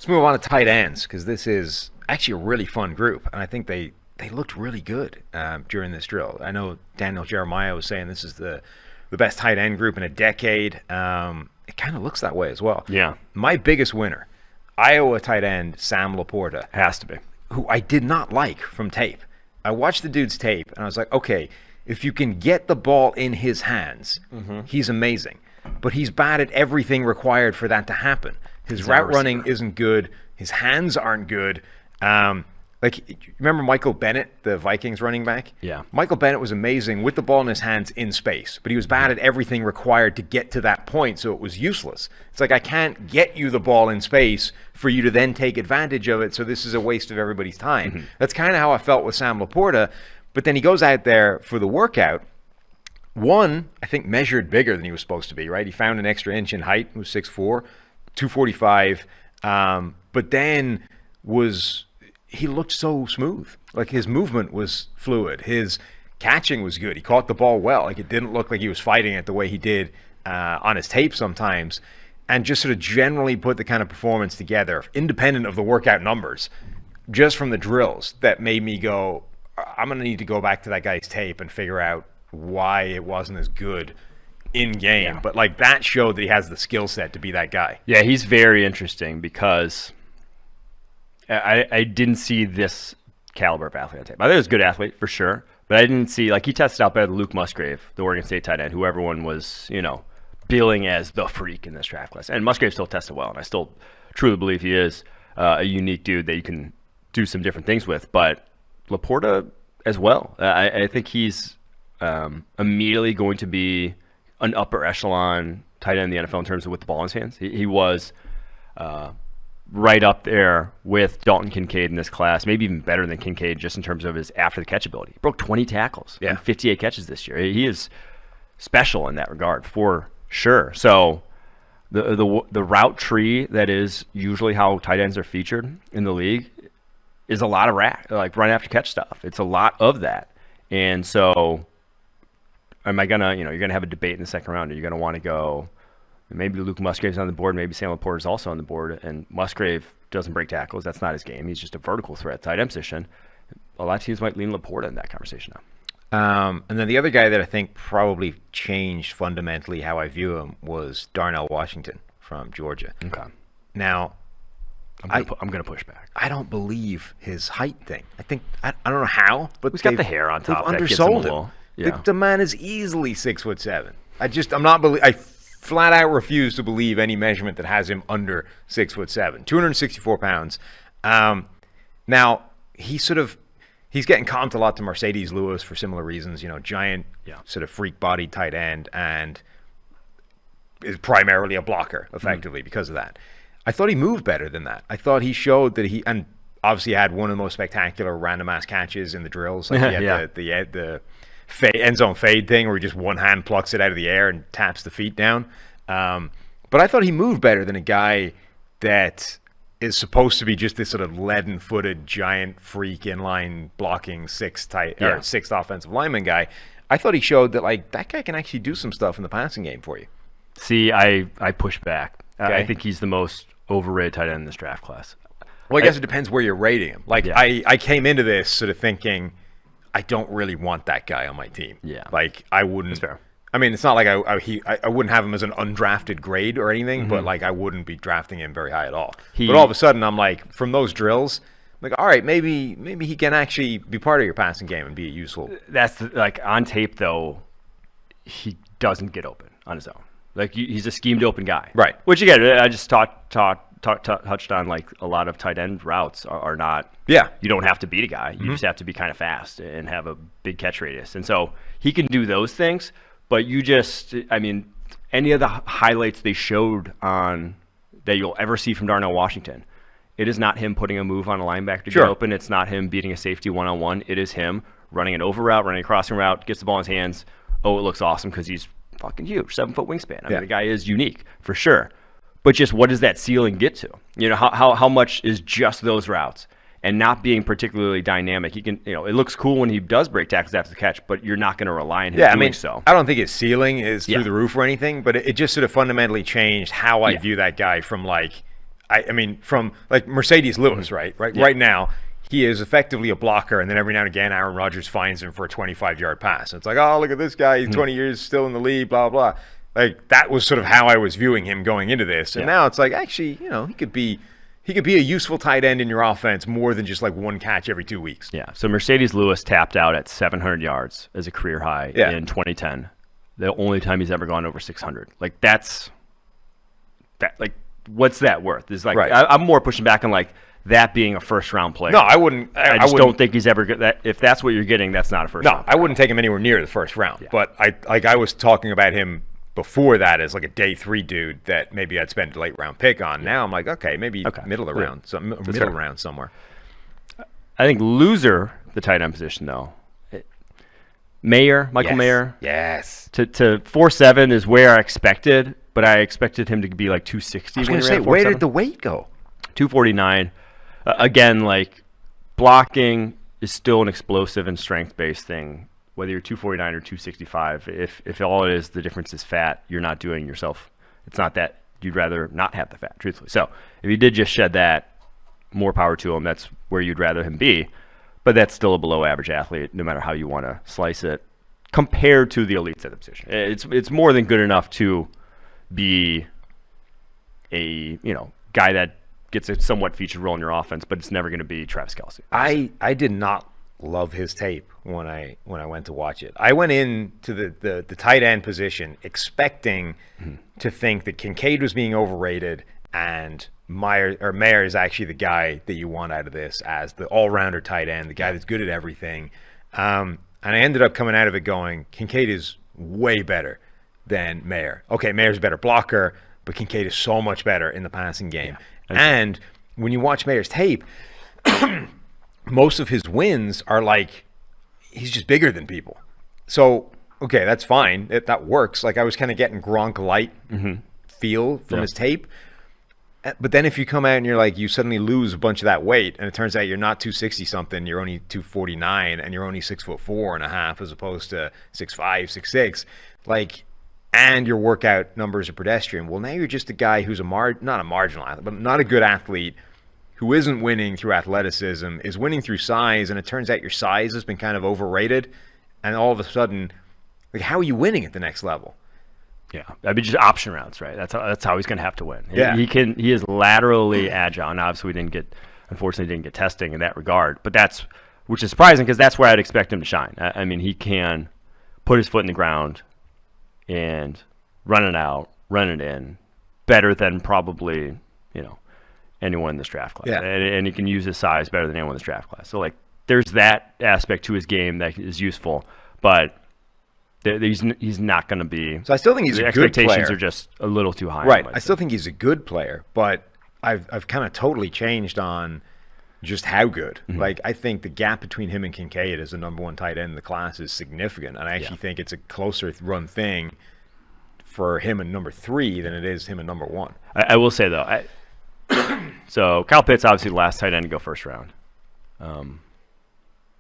move on to tight ends, because this is actually a really fun group, and I think they looked really good during this drill. I know Daniel Jeremiah was saying this is the best tight end group in a decade. It kind of looks that way as well. Yeah. My biggest winner, Iowa tight end Sam Laporta. Has to be. Who I did not like from tape. I watched the dude's tape, and I was like, okay, if you can get the ball in his hands, he's amazing. But he's bad at everything required for that to happen. His route running isn't good. His hands aren't good. Remember Michael Bennett, the Vikings running back? Yeah. Michael Bennett was amazing with the ball in his hands in space, but he was bad at everything required to get to that point, so it was useless. It's like, I can't get you the ball in space for you to then take advantage of it, so this is a waste of everybody's time. That's kind of how I felt with Sam Laporta, but then he goes out there for the workout. One, I think, measured bigger than he was supposed to be, right? He found an extra inch in height. He was 6'4", 245, but then he looked so smooth. Like, his movement was fluid. His catching was good. He caught the ball well. Like, it didn't look like he was fighting it the way he did on his tape sometimes, and just sort of generally put the kind of performance together, independent of the workout numbers, just from the drills, that made me go, I'm going to need to go back to that guy's tape and figure out why it wasn't as good in game. Yeah. But, like, that showed that he has the skill set to be that guy. Yeah, he's very interesting because I didn't see this caliber of athlete on tape. I think he was a good athlete for sure, but I didn't see, like, he tested out better than Luke Musgrave, the Oregon State tight end, who everyone was, billing as the freak in this draft class. And Musgrave still tested well, and I still truly believe he is a unique dude that you can do some different things with. But Laporta as well. I think he's immediately going to be an upper echelon tight end in the NFL in terms of with the ball in his hands. He was right up there with Dalton Kincaid in this class, maybe even better than Kincaid just in terms of his after the catch ability. He broke 20 tackles and 58 catches this year. He is special in that regard for sure. So the route tree that is usually how tight ends are featured in the league is a lot of run after catch stuff. It's a lot of that. And so am I gonna, you're gonna have a debate in the second round. Are you gonna want to go? Maybe Luke Musgrave's on the board. Maybe Sam Laporta is also on the board. And Musgrave doesn't break tackles. That's not his game. He's just a vertical threat tight end position. A lot of teams might lean Laporta in that conversation now. And then the other guy that I think probably changed fundamentally how I view him was Darnell Washington from Georgia. Okay. Now, I'm gonna push back. I don't believe his height thing. I think I don't know how, but he's got the hair on top. They've undersold him. Yeah. The man is easily 6'7". I flat out refuse to believe any measurement that has him under 6'7", 264 pounds. Now he's getting comped a lot to Mercedes Lewis for similar reasons. Giant, sort of freak-bodied tight end, and is primarily a blocker effectively because of that. I thought he moved better than that. I thought he showed that and obviously had one of the most spectacular random ass catches in the drills. Like he had the end zone fade thing where he just one hand plucks it out of the air and taps the feet down. But I thought he moved better than a guy that is supposed to be just this sort of leaden-footed giant freak inline blocking sixth offensive lineman guy. I thought he showed that that guy can actually do some stuff in the passing game for you. See, I push back. Okay. I think he's the most overrated tight end in this draft class. Well, I guess it depends where you're rating him. I came into this sort of thinking, I don't really want that guy on my team. Yeah. I wouldn't. That's fair. I mean, it's not like I wouldn't have him as an undrafted grade or anything, but I wouldn't be drafting him very high at all. But all of a sudden, I'm like, from those drills, I'm like, all right, maybe he can actually be part of your passing game and be useful. That's on tape though, he doesn't get open on his own. He's a schemed open guy, right? Which again, I just touched on. A lot of tight end routes are not. Yeah. You don't have to beat a guy. You just have to be kind of fast and have a big catch radius, and so he can do those things. But any of the highlights they showed on that you'll ever see from Darnell Washington, it is not him putting a move on a linebacker to get open. It's not him beating a safety one-on-one. It is him running an over route, running a crossing route, gets the ball in his hands. Oh, it looks awesome because he's fucking huge, 7-foot wingspan. I mean, the guy is unique for sure. But just what does that ceiling get to? How much is just those routes and not being particularly dynamic? He can, it looks cool when he does break tackles after the catch, but you're not going to rely on him doing so. I don't think his ceiling is through the roof or anything, but it just sort of fundamentally changed how I view that guy from I mean, from like Mercedes Lewis, right? Yeah. Right now, he is effectively a blocker, and then every now and again, Aaron Rodgers finds him for a 25-yard pass. And it's like, oh, look at this guy. He's 20 years still in the league, blah, blah. Like, that was sort of how I was viewing him going into this. And now it's like, actually, he could be a useful tight end in your offense more than just like one catch every 2 weeks. Yeah. So Mercedes Lewis tapped out at 700 yards as a career high in 2010. The only time he's ever gone over 600. Like, what's that worth? Is like I'm more pushing back on like that being a first round player. No, I wouldn't. I just don't think he's ever good. If that's what you're getting, that's not a first round. No, I wouldn't take him anywhere near the first round. Yeah. But I was talking about him before that as like a day 3 dude that maybe I'd spend a late round pick on. Now I'm like, okay, maybe middle of the round, middle round somewhere. I think loser the tight end position though. Michael Mayer. Yes. To 4.7 is where I expected, but I expected him to be like 260. I was going to say, where did the weight go? 249. Again, like blocking is still an explosive and strength-based thing. Whether you're 249 or 265, if all it is, the difference is fat, you're not doing yourself. It's not that you'd rather not have the fat, truthfully. So if you did just shed that, more power to him. That's where you'd rather him be. But that's still a below-average athlete, no matter how you want to slice it, compared to the elites at the position. It's more than good enough to be a guy that gets a somewhat featured role in your offense, but it's never going to be Travis Kelce. I did not love his tape when I went to watch it. I went into the tight end position expecting to think that Kincaid was being overrated and Mayer is actually the guy that you want out of this as the all-rounder tight end, the guy that's good at everything. And I ended up coming out of it going, Kincaid is way better than Mayer. Okay, Mayer's a better blocker, but Kincaid is so much better in the passing game. Yeah, and when you watch Mayer's tape, most of his wins are like he's just bigger than people. So, okay, that's fine. That works. Like I was kind of getting Gronk light feel from his tape. But then if you come out and you're like, you suddenly lose a bunch of that weight, and it turns out you're not 260 something, you're only 249, and you're only 6'4.5" as opposed to 6'5", 6'6", like, and your workout numbers are pedestrian. Well, now you're just a guy who's not a marginal athlete, but not a good athlete who isn't winning through athleticism, is winning through size, and it turns out your size has been kind of overrated, and all of a sudden, like, how are you winning at the next level? Yeah, I mean, just option routes, right? That's how he's going to have to win. Yeah. He is laterally agile, and obviously unfortunately didn't get testing in that regard. But which is surprising because that's where I'd expect him to shine. I mean, he can put his foot in the ground and run it out, run it in, better than probably anyone in this draft class. Yeah. And he can use his size better than anyone in this draft class. So like, there's that aspect to his game that is useful, but he's not going to be. So I still think he's a good player. The expectations are just a little too high. Right. I still think he's a good player, but I've kind of totally changed on just how good. Mm-hmm. Like I think the gap between him and Kincaid as the number one tight end in the class is significant, and I actually think it's a closer run thing for him and number 3 than it is him and number 1. I will say though, so Kyle Pitts obviously the last tight end to go first round.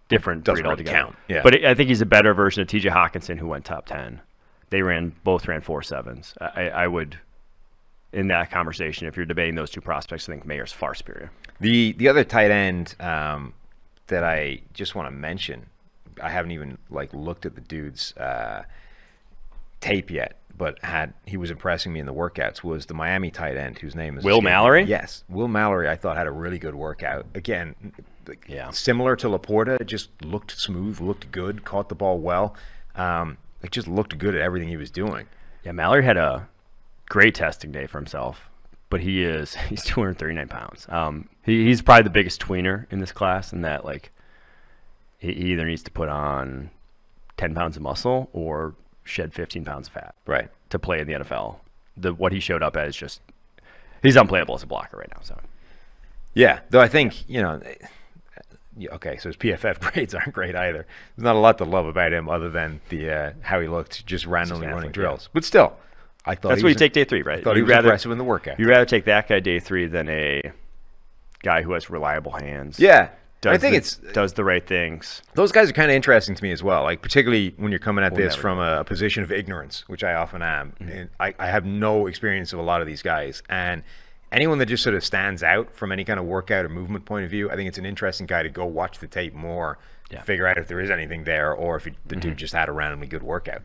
Different doesn't breed really altogether. count. Yeah. But I think he's a better version of T.J. Hawkinson, who went top 10. They both ran 4.7s. I would, in that conversation, if you're debating those two prospects, I think Mayer's far superior. The other tight end that I just want to mention, I haven't even looked at the dude's tape yet, but he was impressing me in the workouts, was the Miami tight end whose name is Will Mallory? Yes. Will Mallory, I thought, had a really good workout. Again, similar to Laporta, just looked smooth, looked good, caught the ball well. It just looked good at everything he was doing. Yeah, Mallory had a great testing day for himself, but he's 239 pounds. He's probably the biggest tweener in this class, in that he either needs to put on 10 pounds of muscle or shed 15 pounds of fat, right, to play in the NFL. What he showed up as, just he's unplayable as a blocker right now. So yeah, though I think okay, so his PFF grades aren't great either. There's not a lot to love about him other than the how he looked just randomly running drills. Yeah. But still, I thought that's what you take day 3, right? I thought he was impressive in the workout. You'd rather take that guy day 3 than a guy who has reliable hands. Yeah. I think does the right things. Those guys are kind of interesting to me as well. Particularly when you're coming at this from a position of ignorance, which I often am. Mm-hmm. And I have no experience of a lot of these guys, and anyone that just sort of stands out from any kind of workout or movement point of view, I think it's an interesting guy to go watch the tape more, figure out if there is anything there, or if the dude just had a randomly good workout.